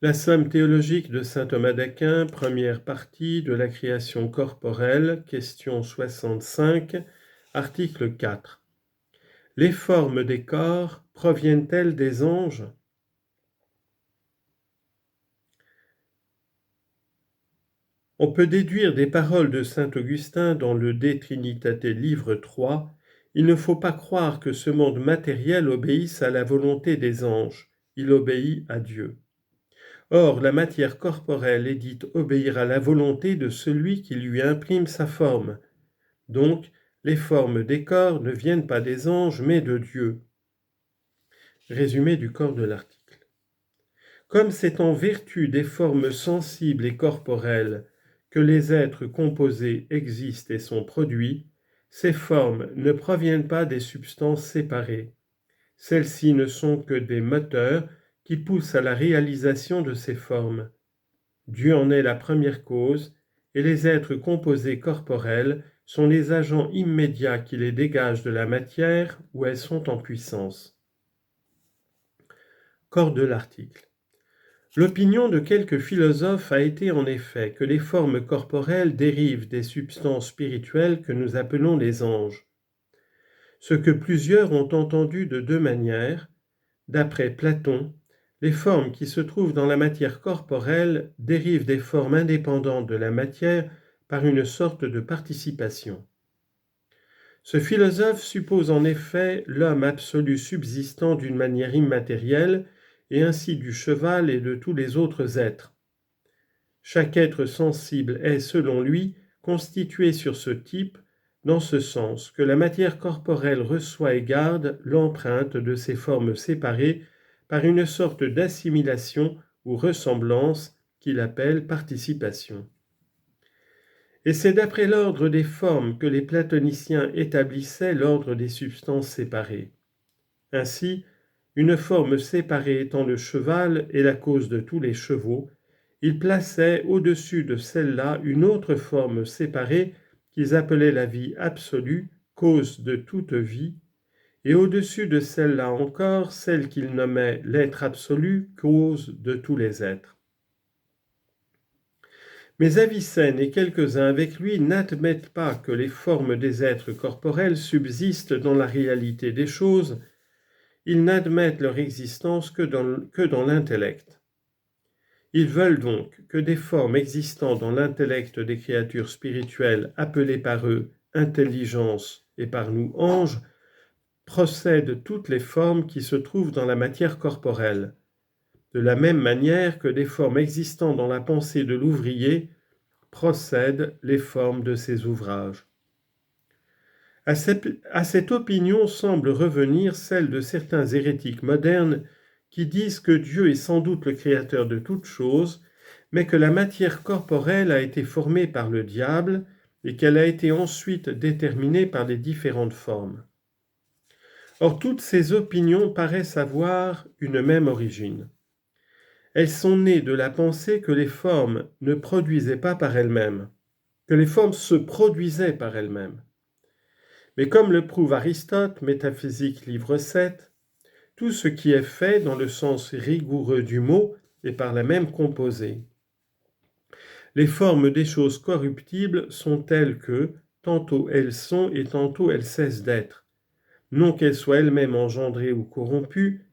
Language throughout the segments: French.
La somme théologique de saint Thomas d'Aquin, première partie de la création corporelle, question 65, article 4. Les formes des corps proviennent-elles des anges ? On peut déduire des paroles de saint Augustin dans le De Trinitate livre 3, il ne faut pas croire que ce monde matériel obéisse à la volonté des anges, il obéit à Dieu. Or, la matière corporelle est dite obéir à la volonté de celui qui lui imprime sa forme. Donc, les formes des corps ne viennent pas des anges, mais de Dieu. Résumé du corps de l'article. Comme c'est en vertu des formes sensibles et corporelles que les êtres composés existent et sont produits, ces formes ne proviennent pas des substances séparées. Celles-ci ne sont que des moteurs qui poussent à la réalisation de ces formes. Dieu en est la première cause, et les êtres composés corporels sont les agents immédiats qui les dégagent de la matière où elles sont en puissance. Corps de l'article. L'opinion de quelques philosophes a été en effet que les formes corporelles dérivent des substances spirituelles que nous appelons les anges. Ce que plusieurs ont entendu de deux manières, d'après Platon, les formes qui se trouvent dans la matière corporelle dérivent des formes indépendantes de la matière par une sorte de participation. Ce philosophe suppose en effet l'homme absolu subsistant d'une manière immatérielle, et ainsi du cheval et de tous les autres êtres. Chaque être sensible est, selon lui, constitué sur ce type, dans ce sens que la matière corporelle reçoit et garde l'empreinte de ces formes séparées par une sorte d'assimilation ou ressemblance qu'il appelle participation. Et c'est d'après l'ordre des formes que les platoniciens établissaient l'ordre des substances séparées. Ainsi, une forme séparée étant le cheval et la cause de tous les chevaux, ils plaçaient au-dessus de celle-là une autre forme séparée qu'ils appelaient la vie absolue, cause de toute vie, et au-dessus de celle-là encore celle qu'ils nommaient l'être absolu, cause de tous les êtres. Mais Avicenne et quelques-uns avec lui n'admettent pas que les formes des êtres corporels subsistent dans la réalité des choses, ils n'admettent leur existence que dans l'intellect. Ils veulent donc que des formes existant dans l'intellect des créatures spirituelles appelées par eux intelligence et par nous anges procèdent toutes les formes qui se trouvent dans la matière corporelle, de la même manière que des formes existant dans la pensée de l'ouvrier procèdent les formes de ses ouvrages. À cette opinion semble revenir celle de certains hérétiques modernes qui disent que Dieu est sans doute le créateur de toutes choses, mais que la matière corporelle a été formée par le diable et qu'elle a été ensuite déterminée par les différentes formes. Or, toutes ces opinions paraissent avoir une même origine. Elles sont nées de la pensée que les formes ne produisaient pas par elles-mêmes, que les formes se produisaient par elles-mêmes. Mais comme le prouve Aristote, Métaphysique, livre 7, tout ce qui est fait dans le sens rigoureux du mot est par la même composé. Les formes des choses corruptibles sont telles que, tantôt elles sont et tantôt elles cessent d'être, non qu'elles soient elles-mêmes engendrées ou corrompues,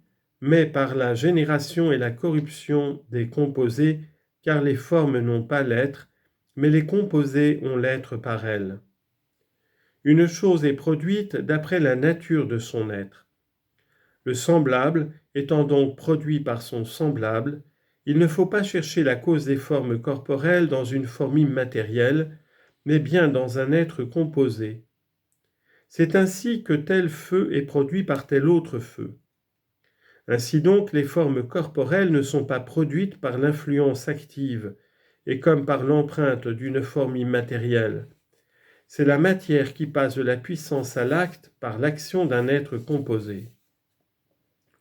mais par la génération et la corruption des composés, car les formes n'ont pas l'être, mais les composés ont l'être par elles. Une chose est produite d'après la nature de son être. Le semblable étant donc produit par son semblable, il ne faut pas chercher la cause des formes corporelles dans une forme immatérielle, mais bien dans un être composé. C'est ainsi que tel feu est produit par tel autre feu. Ainsi donc, les formes corporelles ne sont pas produites par l'influence active et comme par l'empreinte d'une forme immatérielle. C'est la matière qui passe de la puissance à l'acte par l'action d'un être composé.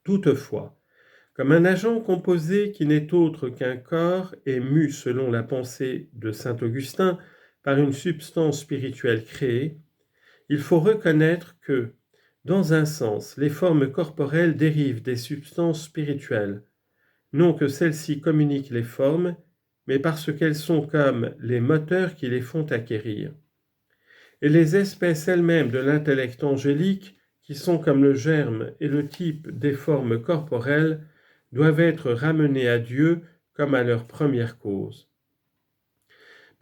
Toutefois, comme un agent composé qui n'est autre qu'un corps est mu selon la pensée de saint Augustin par une substance spirituelle créée, il faut reconnaître que, dans un sens, les formes corporelles dérivent des substances spirituelles, non que celles-ci communiquent les formes, mais parce qu'elles sont comme les moteurs qui les font acquérir. Et les espèces elles-mêmes de l'intellect angélique, qui sont comme le germe et le type des formes corporelles, doivent être ramenées à Dieu comme à leur première cause.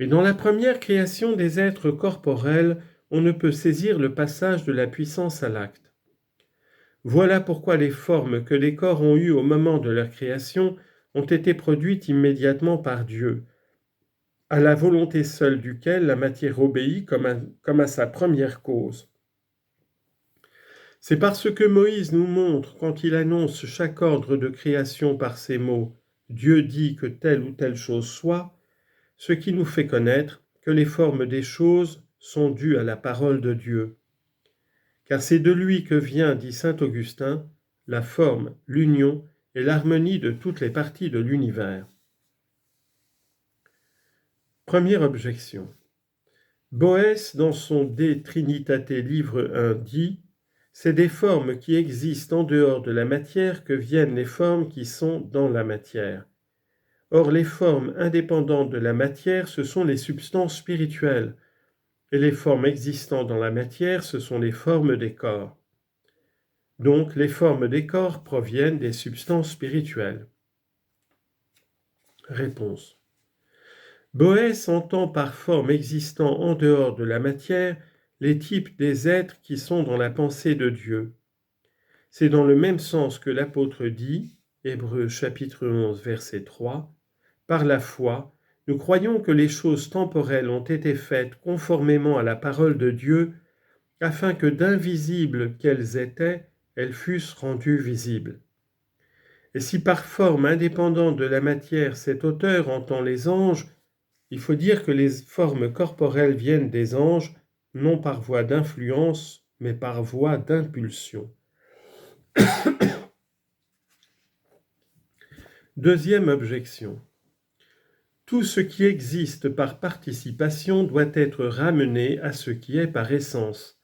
Mais dans la première création des êtres corporels, on ne peut saisir le passage de la puissance à l'acte. Voilà pourquoi les formes que les corps ont eues au moment de leur création ont été produites immédiatement par Dieu, à la volonté seule duquel la matière obéit comme à sa première cause. C'est parce que Moïse nous montre, quand il annonce chaque ordre de création par ces mots « Dieu dit que telle ou telle chose soit », ce qui nous fait connaître que les formes des choses sont dues à la parole de Dieu. Car c'est de lui que vient, dit saint Augustin, la forme, l'union et l'harmonie de toutes les parties de l'univers. Première objection. Boès, dans son De Trinitate livre 1, dit « C'est des formes qui existent en dehors de la matière que viennent les formes qui sont dans la matière. Or, les formes indépendantes de la matière, ce sont les substances spirituelles, et les formes existant dans la matière, ce sont les formes des corps. Donc, les formes des corps proviennent des substances spirituelles. » Réponse. Boès entend par forme existant en dehors de la matière les types des êtres qui sont dans la pensée de Dieu. C'est dans le même sens que l'apôtre dit, Hébreux chapitre 11 verset 3, « Par la foi, nous croyons que les choses temporelles ont été faites conformément à la parole de Dieu, afin que d'invisibles qu'elles étaient, elles fussent rendues visibles. Et si par forme indépendante de la matière cet auteur entend les anges, il faut dire que les formes corporelles viennent des anges, non par voie d'influence, mais par voie d'impulsion. Deuxième objection. Tout ce qui existe par participation doit être ramené à ce qui est par essence.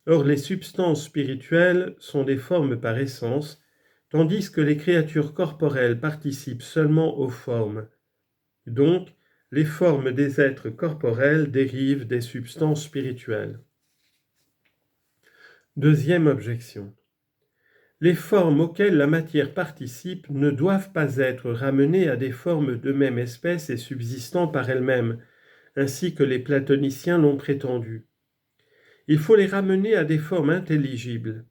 Or, les substances spirituelles sont des formes par essence, tandis que les créatures corporelles participent seulement aux formes. Donc, les formes des êtres corporels dérivent des substances spirituelles. Deuxième objection. Les formes auxquelles la matière participe ne doivent pas être ramenées à des formes de même espèce et subsistant par elles-mêmes, ainsi que les platoniciens l'ont prétendu. Il faut les ramener à des formes intelligibles,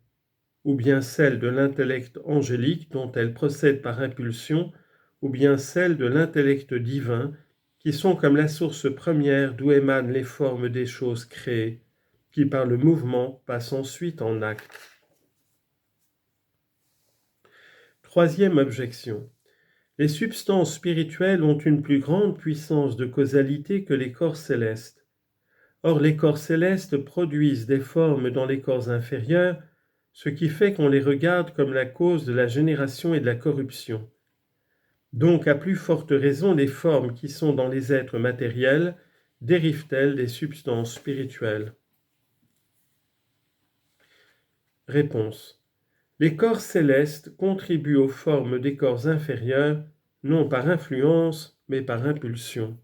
ou bien celles de l'intellect angélique dont elles procèdent par impulsion, ou bien celles de l'intellect divin, qui sont comme la source première d'où émanent les formes des choses créées, qui par le mouvement passent ensuite en acte. Troisième objection. Les substances spirituelles ont une plus grande puissance de causalité que les corps célestes. Or, les corps célestes produisent des formes dans les corps inférieurs, ce qui fait qu'on les regarde comme la cause de la génération et de la corruption. Donc, à plus forte raison, les formes qui sont dans les êtres matériels dérivent-elles des substances spirituelles? Réponse. Les corps célestes contribuent aux formes des corps inférieurs, non par influence, mais par impulsion.